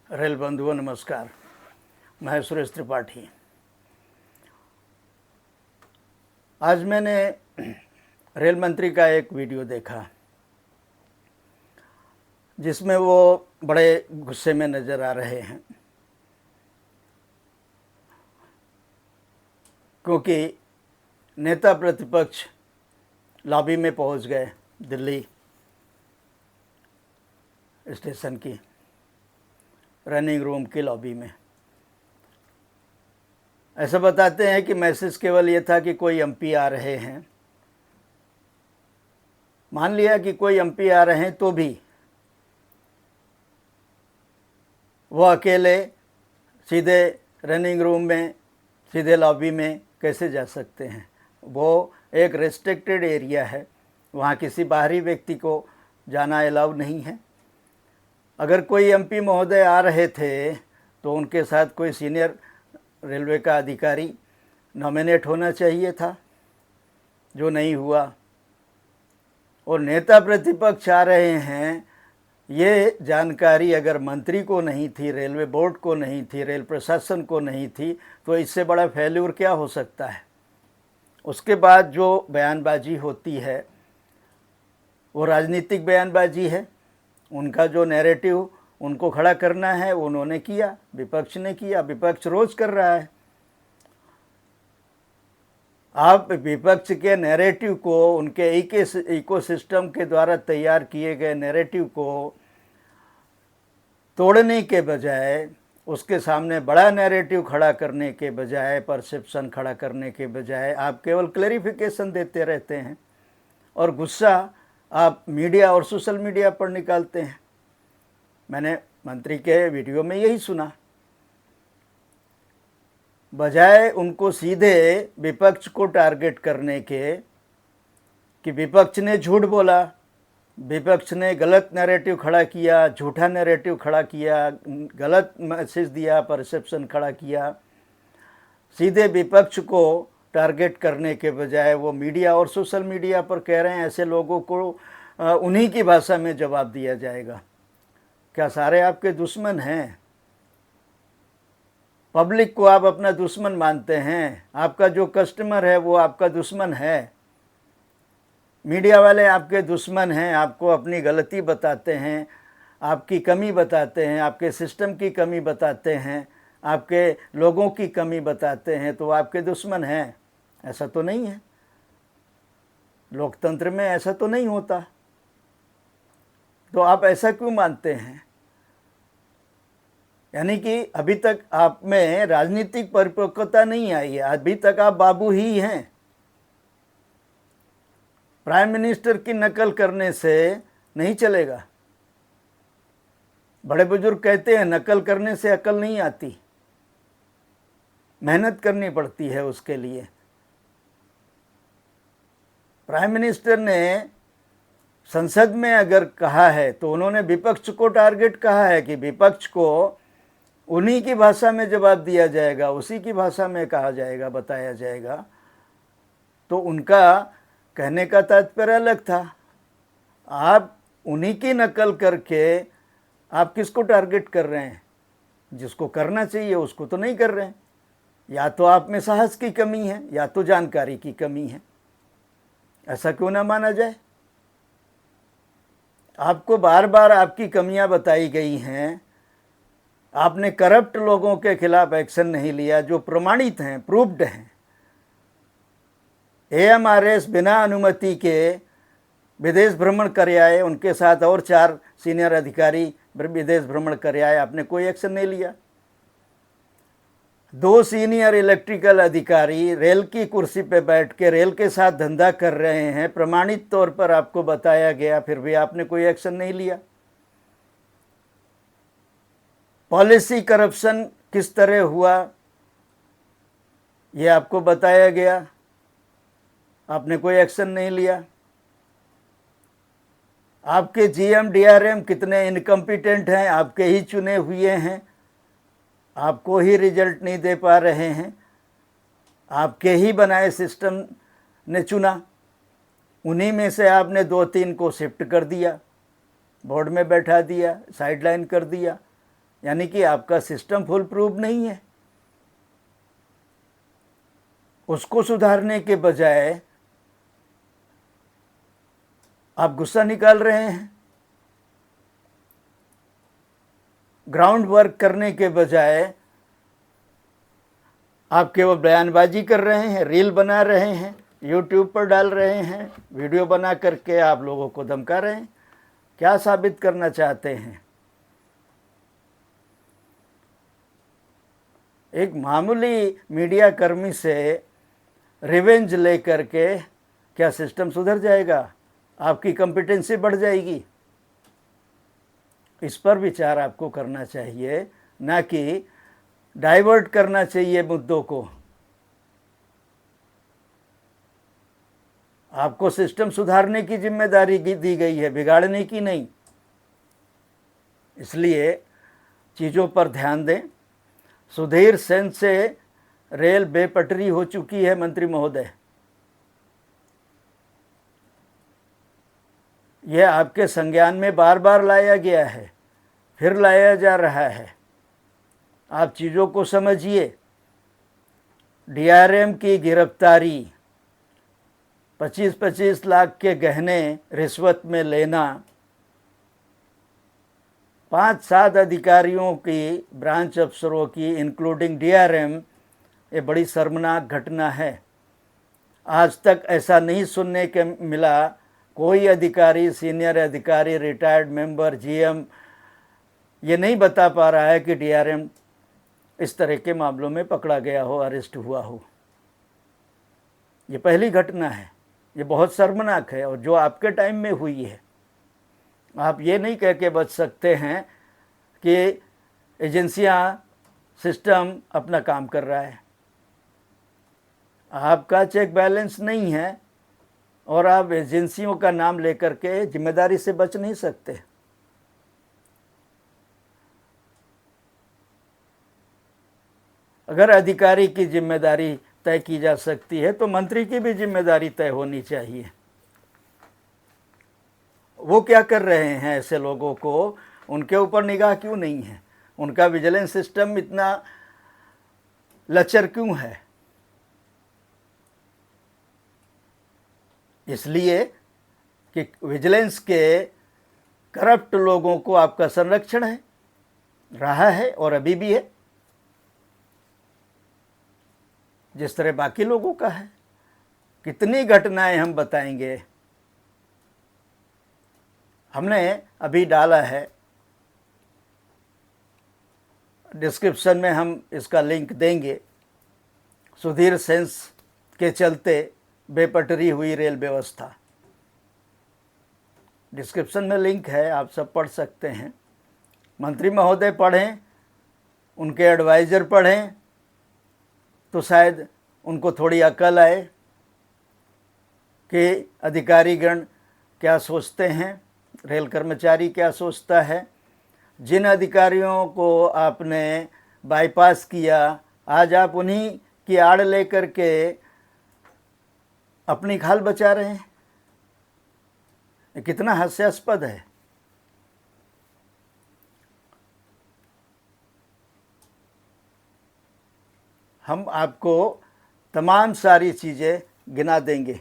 Rail बंधुओं नमस्कार। मैं सुरेश त्रिपाठी। आज मैंने रेल मंत्री का एक वीडियो देखा जिसमें वो बड़े गुस्से में नज़र आ रहे हैं, क्योंकि नेता प्रतिपक्ष लॉबी में पहुंच गए दिल्ली स्टेशन की रनिंग रूम की लॉबी में। ऐसा बताते हैं कि मैसेज केवल ये था कि कोई एमपी आ रहे हैं। मान लिया कि कोई एमपी आ रहे हैं तो भी वो अकेले सीधे रनिंग रूम में, सीधे लॉबी में कैसे जा सकते हैं। वो एक रेस्ट्रिक्टेड एरिया है, वहाँ किसी बाहरी व्यक्ति को जाना अलाउ नहीं है। अगर कोई एमपी महोदय आ रहे थे तो उनके साथ कोई सीनियर रेलवे का अधिकारी नॉमिनेट होना चाहिए था, जो नहीं हुआ। और नेता प्रतिपक्ष आ रहे हैं, ये जानकारी अगर मंत्री को नहीं थी, रेलवे बोर्ड को नहीं थी, रेल प्रशासन को नहीं थी, तो इससे बड़ा फेल्यूर क्या हो सकता है। उसके बाद जो बयानबाजी होती है वो राजनीतिक बयानबाजी है। उनका जो नैरेटिव उनको खड़ा करना है उन्होंने किया, विपक्ष ने किया। विपक्ष रोज कर रहा है। आप विपक्ष के नैरेटिव को, उनके इकोसिस्टम के द्वारा तैयार किए गए नैरेटिव को तोड़ने के बजाय, उसके सामने बड़ा नैरेटिव खड़ा करने के बजाय, परसेप्शन खड़ा करने के बजाय आप केवल क्लैरिफिकेशन देते रहते हैं और गुस्सा आप मीडिया और सोशल मीडिया पर निकालते हैं। मैंने मंत्री के वीडियो में यही सुना। बजाय उनको सीधे विपक्ष को टारगेट करने के कि विपक्ष ने झूठ बोला, विपक्ष ने गलत नैरेटिव खड़ा किया, झूठा नैरेटिव खड़ा किया, गलत मैसेज दिया, परसेप्शन खड़ा किया, सीधे विपक्ष को टारगेट करने के बजाय वो मीडिया और सोशल मीडिया पर कह रहे हैं ऐसे लोगों को उन्हीं की भाषा में जवाब दिया जाएगा। क्या सारे आपके दुश्मन हैं? पब्लिक को आप अपना दुश्मन मानते हैं? आपका जो कस्टमर है वो आपका दुश्मन है? मीडिया वाले आपके दुश्मन हैं, आपको अपनी गलती बताते हैं, आपकी कमी बताते हैं, आपके सिस्टम की कमी बताते हैं, आपके लोगों की कमी बताते हैं, तो आपके दुश्मन हैं? ऐसा तो नहीं है। लोकतंत्र में ऐसा तो नहीं होता। तो आप ऐसा क्यों मानते हैं? यानी कि अभी तक आप में राजनीतिक परिपक्वता नहीं आई है। अभी तक आप बाबू ही हैं। प्राइम मिनिस्टर की नकल करने से नहीं चलेगा। बड़े बुजुर्ग कहते हैं नकल करने से अकल नहीं आती, मेहनत करनी पड़ती है उसके लिए। प्राइम मिनिस्टर ने संसद में अगर कहा है तो उन्होंने विपक्ष को टारगेट कहा है कि विपक्ष को उन्हीं की भाषा में जवाब दिया जाएगा, उसी की भाषा में कहा जाएगा, बताया जाएगा। तो उनका कहने का तात्पर्य अलग था। आप उन्हीं की नकल करके आप किसको टारगेट कर रहे हैं? जिसको करना चाहिए उसको तो नहीं कर रहे हैं। या तो आप में साहस की कमी है या तो जानकारी की कमी है। ऐसा क्यों ना माना जाए? आपको बार बार आपकी कमियां बताई गई हैं। आपने करप्ट लोगों के खिलाफ एक्शन नहीं लिया जो प्रमाणित हैं, प्रूव्ड हैं। एएमआरएस बिना अनुमति के विदेश भ्रमण कर आए, उनके साथ और 4 सीनियर अधिकारी विदेश भ्रमण कर आए, आपने कोई एक्शन नहीं लिया। 2 सीनियर इलेक्ट्रिकल अधिकारी रेल की कुर्सी पे बैठ के रेल के साथ धंधा कर रहे हैं, प्रमाणित तौर पर आपको बताया गया, फिर भी आपने कोई एक्शन नहीं लिया। पॉलिसी करप्शन किस तरह हुआ ये आपको बताया गया, आपने कोई एक्शन नहीं लिया। आपके जीएम डीआरएम कितने इनकम्पिटेंट हैं, आपके ही चुने हुए हैं, आपको ही रिजल्ट नहीं दे पा रहे हैं, आपके ही बनाए सिस्टम ने चुना, उन्हीं में से आपने 2-3 को शिफ्ट कर दिया, बोर्ड में बैठा दिया, साइडलाइन कर दिया। यानी कि आपका सिस्टम फुल प्रूफ नहीं है। उसको सुधारने के बजाय आप गुस्सा निकाल रहे हैं, ग्राउंड वर्क करने के बजाय आप केवल बयानबाजी कर रहे हैं, रील बना रहे हैं, यूट्यूब पर डाल रहे हैं, वीडियो बना करके आप लोगों को धमका रहे हैं। क्या साबित करना चाहते हैं? एक मामूली मीडिया कर्मी से रिवेंज लेकर के क्या सिस्टम सुधर जाएगा? आपकी कॉम्पिटेंसी बढ़ जाएगी? इस पर विचार आपको करना चाहिए, ना कि डाइवर्ट करना चाहिए मुद्दों को। आपको सिस्टम सुधारने की जिम्मेदारी दी गई है, बिगाड़ने की नहीं। इसलिए चीज़ों पर ध्यान दें। सुधीर सेन से रेल बेपटरी हो चुकी है मंत्री महोदय। यह आपके संज्ञान में बार बार लाया गया है, फिर लाया जा रहा है। आप चीज़ों को समझिए। डीआरएम की गिरफ्तारी, 25-25 लाख के गहने रिश्वत में लेना, 5-7 अधिकारियों की, ब्रांच अफसरों की, इंक्लूडिंग डीआरएम, ये बड़ी शर्मनाक घटना है। आज तक ऐसा नहीं सुनने के मिला कोई अधिकारी, सीनियर अधिकारी, रिटायर्ड मेंबर, जीएम ये नहीं बता पा रहा है कि डीआरएम इस तरह के मामलों में पकड़ा गया हो, अरेस्ट हुआ हो। ये पहली घटना है। ये बहुत शर्मनाक है, और जो आपके टाइम में हुई है। आप ये नहीं कह के बच सकते हैं कि एजेंसियां, सिस्टम अपना काम कर रहा है। आपका चेक बैलेंस नहीं है और आप एजेंसियों का नाम लेकर के जिम्मेदारी से बच नहीं सकते। अगर अधिकारी की जिम्मेदारी तय की जा सकती है तो मंत्री की भी जिम्मेदारी तय होनी चाहिए। वो क्या कर रहे हैं ऐसे लोगों को, उनके ऊपर निगाह क्यों नहीं है? उनका विजिलेंस सिस्टम इतना लचर क्यों है? इसलिए कि विजिलेंस के करप्ट लोगों को आपका संरक्षण है, रहा है और अभी भी है, जिस तरह बाकी लोगों का है। कितनी घटनाएं हम बताएंगे। हमने अभी डाला है, डिस्क्रिप्शन में हम इसका लिंक देंगे। सुधीर सेन के चलते बेपटरी हुई रेल व्यवस्था, डिस्क्रिप्शन में लिंक है, आप सब पढ़ सकते हैं। मंत्री महोदय पढ़ें, उनके एडवाइज़र पढ़ें, तो शायद उनको थोड़ी अकल आए कि अधिकारीगण क्या सोचते हैं, रेल कर्मचारी क्या सोचता है। जिन अधिकारियों को आपने बाईपास किया, आज आप उन्हीं की आड़ लेकर के अपनी खाल बचा रहे हैं। ये कितना हास्यास्पद है। हम आपको तमाम सारी चीज़ें गिना देंगे।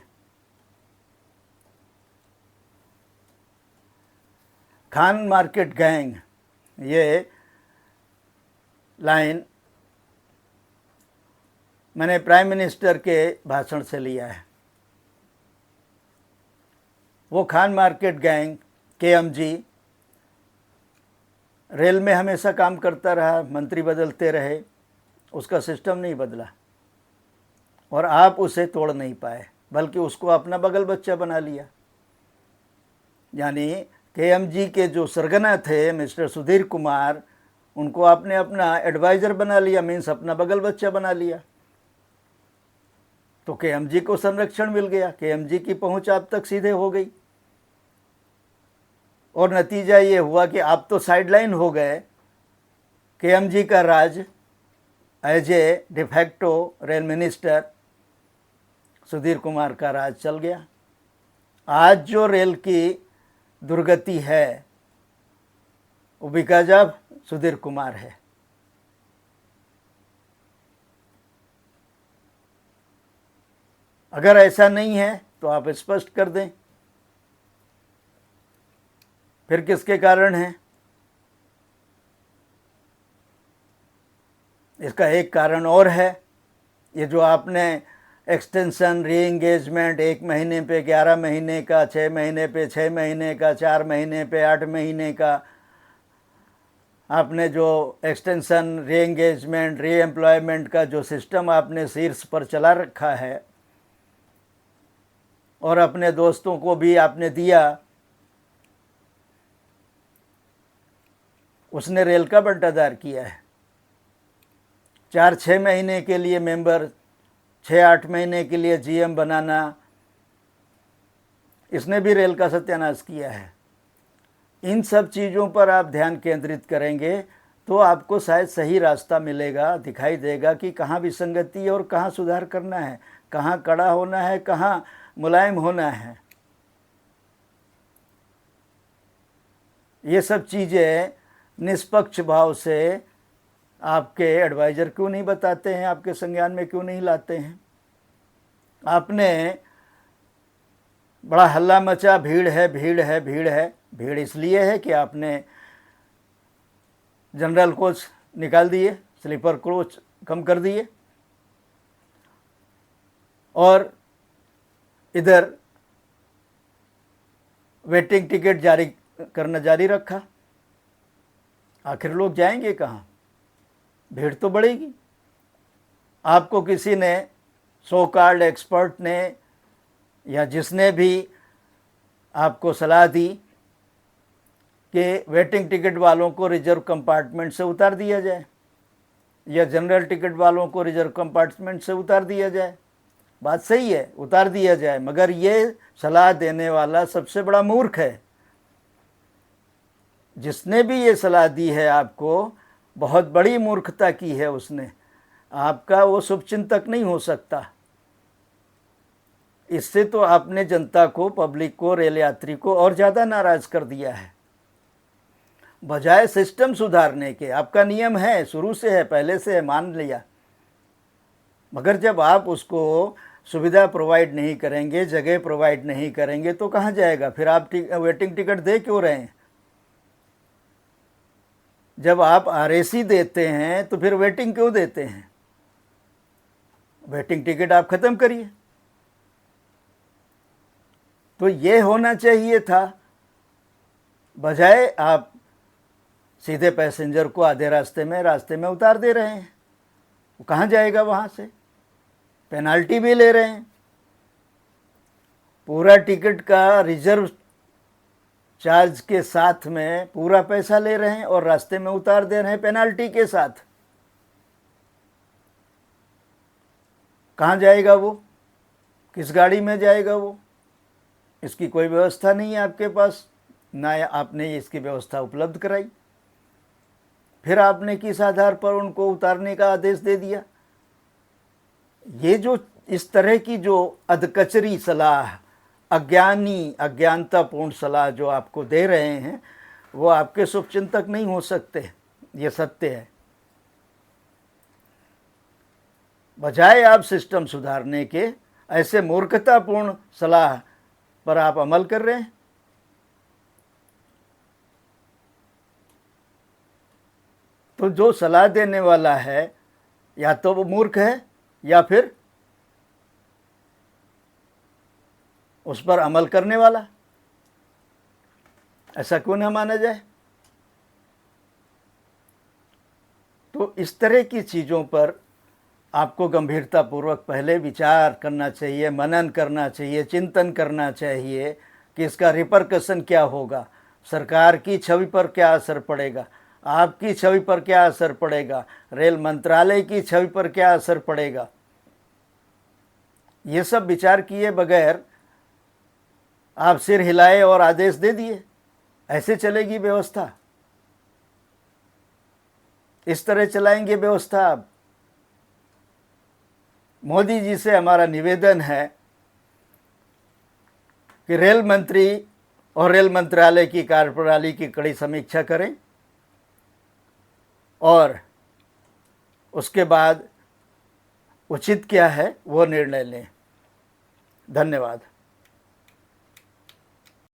खान मार्केट गैंग, ये लाइन मैंने प्राइम मिनिस्टर के भाषण से लिया है। वो Khan market gang, KMG, rail में हमेशा काम करता रहा, मंत्री बदलते रहे, उसका सिस्टम नहीं बदला और आप उसे तोड़ नहीं पाए, बल्कि उसको अपना बगल बच्चा बना लिया। यानी केएमजी के जो सरगना थे मिस्टर सुधीर कुमार, उनको आपने अपना एडवाइज़र बना लिया, मीन्स अपना बगल बच्चा बना लिया। तो केएमजी को संरक्षण मिल गया, केएमजी की पहुंच आप तक सीधे हो गई और नतीजा ये हुआ कि आप तो साइडलाइन हो गए। केएमजी का राज as a de facto rail minister Sudhir Kumar का राज चल गया। आज जो रेल की दुर्गति है वो बिकॉज ऑफ सुधीर कुमार है। अगर ऐसा नहीं है तो आप स्पष्ट कर दें, फिर किसके कारण है? इसका एक कारण और है, ये जो आपने एक्सटेंशन, री एंगेजमेंट 1 महीने पे 11 महीने का, 6 महीने पे 6 महीने का, 4 महीने पे 8 महीने का, आपने जो एक्सटेंशन, री एंगेजमेंट, री एम्प्लॉयमेंट का जो सिस्टम आपने शीर्ष पर चला रखा है और अपने दोस्तों को भी आपने दिया, उसने रेल का बंटाधार किया है। 4-6 महीने के लिए मेंबर, 6-8 महीने के लिए जीएम बनाना, इसने भी रेल का सत्यानाश किया है। इन सब चीज़ों पर आप ध्यान केंद्रित करेंगे तो आपको शायद सही रास्ता मिलेगा, दिखाई देगा कि कहाँ विसंगति है और कहाँ सुधार करना है, कहाँ कड़ा होना है, कहाँ मुलायम होना है। ये सब चीज़ें निष्पक्ष भाव से आपके एडवाइज़र क्यों नहीं बताते हैं, आपके संज्ञान में क्यों नहीं लाते हैं? आपने बड़ा हल्ला मचा, भीड़ है, भीड़ है, भीड़ है। भीड़ इसलिए है कि आपने जनरल कोच निकाल दिए, स्लीपर कोच कम कर दिए और इधर वेटिंग टिकट जारी करना जारी रखा। आखिर लोग जाएंगे कहाँ? भीड़ तो बढ़ेगी। आपको किसी ने, सो कॉल्ड एक्सपर्ट ने या जिसने भी आपको सलाह दी कि वेटिंग टिकट वालों को रिजर्व कंपार्टमेंट से उतार दिया जाए या जनरल टिकट वालों को रिजर्व कंपार्टमेंट से उतार दिया जाए, बात सही है, उतार दिया जाए, मगर ये सलाह देने वाला सबसे बड़ा मूर्ख है। जिसने भी ये सलाह दी है आपको, बहुत बड़ी मूर्खता की है उसने। आपका वो शुभचिंतक नहीं हो सकता। इससे तो आपने जनता को, पब्लिक को, रेल यात्री को और ज़्यादा नाराज कर दिया है। बजाय सिस्टम सुधारने के, आपका नियम है, शुरू से है, पहले से है, मान लिया, मगर जब आप उसको सुविधा प्रोवाइड नहीं करेंगे, जगह प्रोवाइड नहीं करेंगे तो कहाँ जाएगा? फिर आप वेटिंग टिकट दे क्यों रहे हैं? जब आप आरएसी देते हैं तो फिर वेटिंग क्यों देते हैं? वेटिंग टिकट आप ख़त्म करिए। तो ये होना चाहिए था, बजाय आप सीधे पैसेंजर को आधे रास्ते में उतार दे रहे हैं। वो कहाँ जाएगा? वहाँ से पेनाल्टी भी ले रहे हैं, पूरा टिकट का रिजर्व चार्ज के साथ में पूरा पैसा ले रहे हैं और रास्ते में उतार दे रहे हैं पेनाल्टी के साथ। कहाँ जाएगा वो? किस गाड़ी में जाएगा वो? इसकी कोई व्यवस्था नहीं है आपके पास, ना आपने इसकी व्यवस्था उपलब्ध कराई। फिर आपने किस आधार पर उनको उतारने का आदेश दे दिया? ये जो इस तरह की जो अधकचरी सलाह, अज्ञानतापूर्ण सलाह जो आपको दे रहे हैं, वो आपके शुभचिंतक नहीं हो सकते। ये सत्य है। बजाय आप सिस्टम सुधारने के ऐसे मूर्खतापूर्ण सलाह पर आप अमल कर रहे हैं। तो जो सलाह देने वाला है या तो वो मूर्ख है या फिर उस पर अमल करने वाला। ऐसा क्यों ना माना जाए? तो इस तरह की चीज़ों पर आपको गंभीरतापूर्वक पहले विचार करना चाहिए, मनन करना चाहिए, चिंतन करना चाहिए कि इसका रिपरकशन क्या होगा, सरकार की छवि पर क्या असर पड़ेगा, आपकी छवि पर क्या असर पड़ेगा, रेल मंत्रालय की छवि पर क्या असर पड़ेगा। ये सब विचार किए बगैर आप सिर हिलाए और आदेश दे दिए, ऐसे चलेगी व्यवस्था? इस तरह चलाएंगे व्यवस्था आप? मोदी जी से हमारा निवेदन है कि रेल मंत्री और रेल मंत्रालय की कार्यप्रणाली की कड़ी समीक्षा करें और उसके बाद उचित क्या है वो निर्णय लें। धन्यवाद।